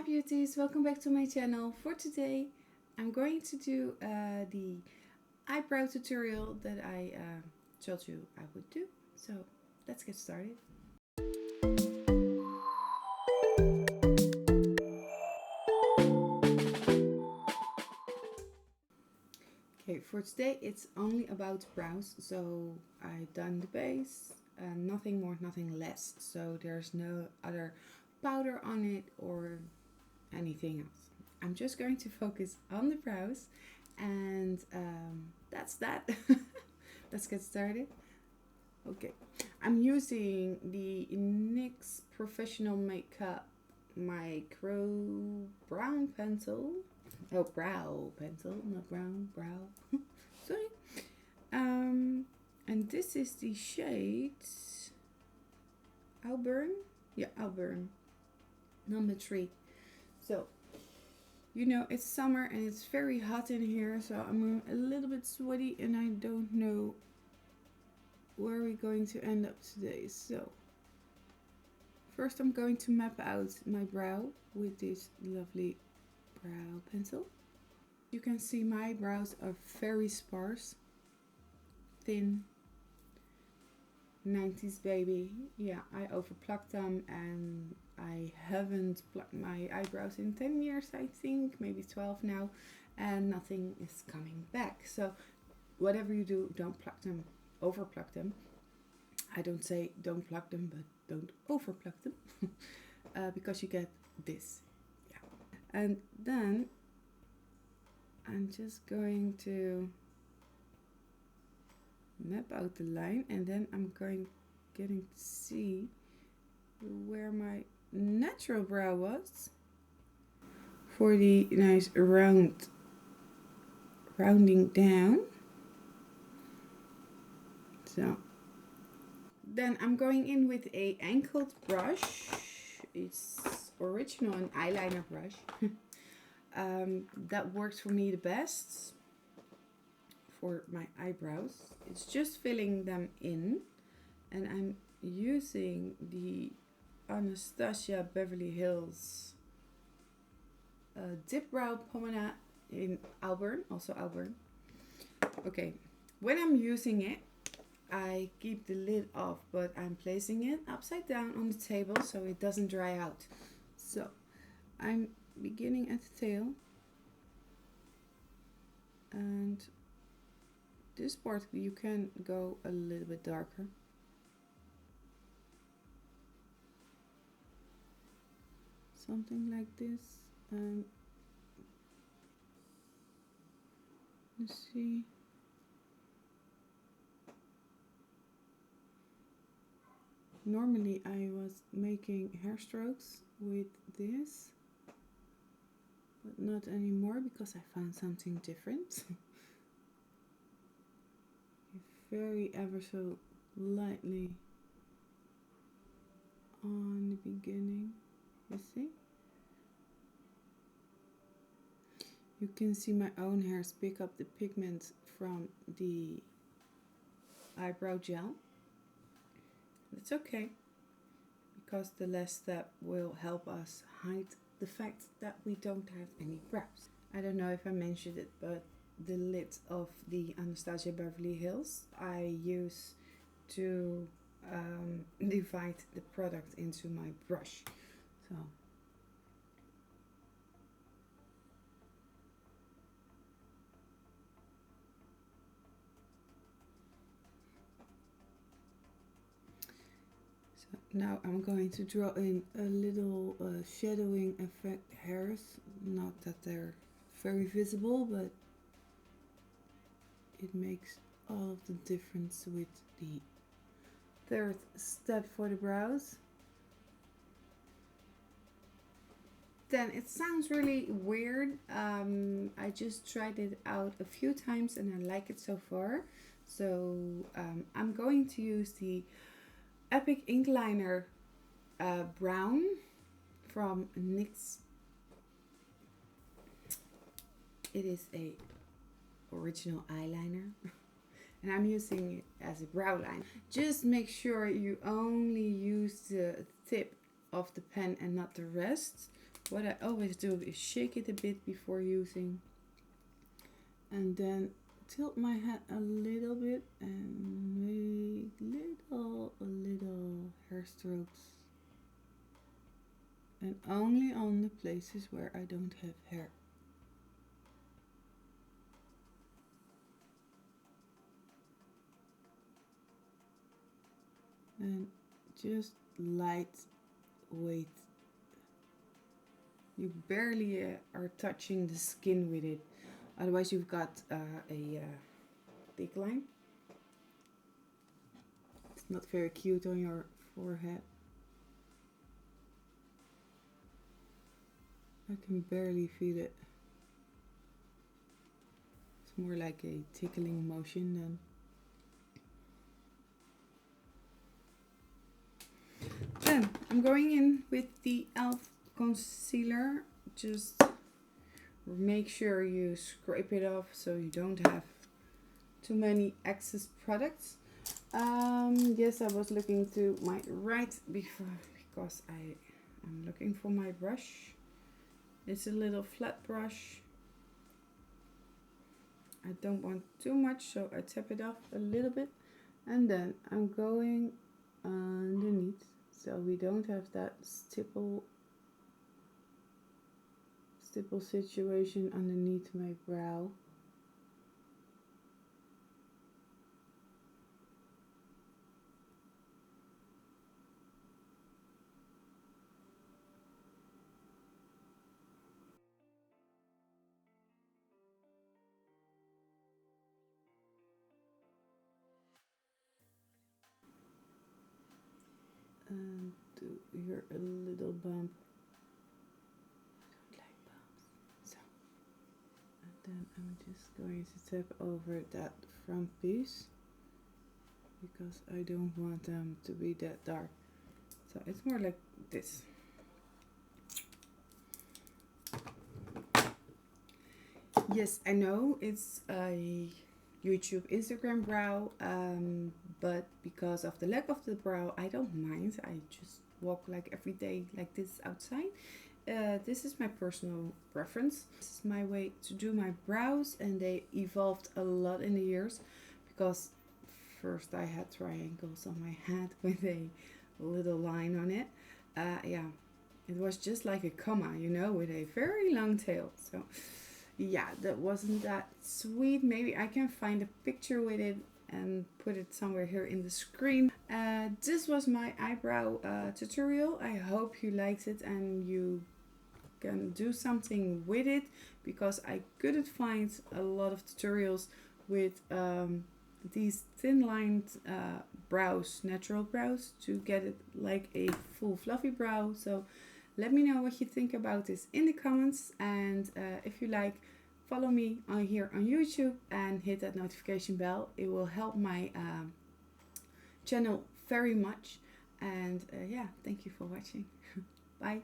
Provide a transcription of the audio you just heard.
Hi beauties, welcome back to my channel. For today I'm going to do the eyebrow tutorial that I told you I would do. So let's get started. Okay, for today it's only about brows, so I've done the base, nothing more, nothing less, so there's no other powder on it or anything else. I'm just going to focus on the brows, and that's that. Let's get started. Okay, I'm using the NYX Professional Makeup Micro Brown Pencil. Oh, brow pencil, not brown, brow. Sorry. And this is the shade Auburn. Yeah, Auburn. Number 3. So, you know, it's summer and it's very hot in here, so I'm a little bit sweaty and I don't know where we're going to end up today. So, first I'm going to map out my brow with this lovely brow pencil. You can see my brows are very sparse, thin, 90s baby. Yeah, I overplucked them and I haven't plucked my eyebrows in 10 years, I think, maybe 12 now, and nothing is coming back. So whatever you do, don't pluck them, overpluck them. I don't say don't pluck them, but don't overpluck them because you get this. Yeah. And then I'm just going to map out the line, and then I'm getting to see where my natural brow was for the nice rounding down. So then I'm going in with a angled brush. It's original, an eyeliner brush. That works for me the best for my eyebrows. It's just filling them in, and I'm using the Anastasia Beverly Hills Dipbrow Pomonade in Auburn, also Auburn. Okay, when I'm using it, I keep the lid off, but I'm placing it upside down on the table so it doesn't dry out. So I'm beginning at the tail, and this part you can go a little bit darker. Something like this. Let's see. Normally I was making hair strokes with this, but not anymore because I found something different. Very ever so lightly on the beginning. You see? You can see my own hairs pick up the pigment from the eyebrow gel. It's okay, because the last step will help us hide the fact that we don't have any brows. I don't know if I mentioned it, but the lid of the Anastasia Beverly Hills I use to divide the product into my brush. So now I'm going to draw in a little shadowing effect hairs. Not that they're very visible, but it makes all of the difference with the third step for the brows. Then it sounds really weird. I just tried it out a few times and I like it so far. So I'm going to use the Epic Ink Liner Brown from NYX. It is a original eyeliner and I'm using it as a brow line. Just make sure you only use the tip of the pen and not the rest, what I always do is shake it a bit before using, and then tilt my head a little bit and make little hair strokes, and only on the places where I don't have hair. And just lightweight. You barely are touching the skin with it, otherwise you've got a thick line. It's not very cute on your forehead. I can barely feel it. It's more like a tickling motion then. Then I'm going in with the e.l.f. concealer. Just make sure you scrape it off so you don't have too many excess products. Yes, I was looking to my right before because I'm looking for my brush. It's a little flat brush. I don't want too much, so I tap it off a little bit, and then I'm going underneath so we don't have that stipple situation underneath my brow. And do here a little bump. I don't like bumps. So, and then I'm just going to tap over that front piece because I don't want them to be that dark. So it's more like this. Yes, I know it's a YouTube Instagram brow, but because of the lack of the brow, I don't mind. I just walk like every day like this outside. This is my personal preference. This is my way to do my brows, and they evolved a lot in the years because first I had triangles on my head with a little line on it. Yeah, it was just like a comma, you know, with a very long tail. So yeah, that wasn't that sweet. Maybe I can find a picture with it and put it somewhere here in the screen. This was my eyebrow tutorial. I hope you liked it and you can do something with it, because I couldn't find a lot of tutorials with these thin lined brows, natural brows, to get it like a full fluffy brow. So let me know what you think about this in the comments, and if you like, follow me on here on YouTube and hit that notification bell. It will help my channel very much. And yeah, thank you for watching. Bye.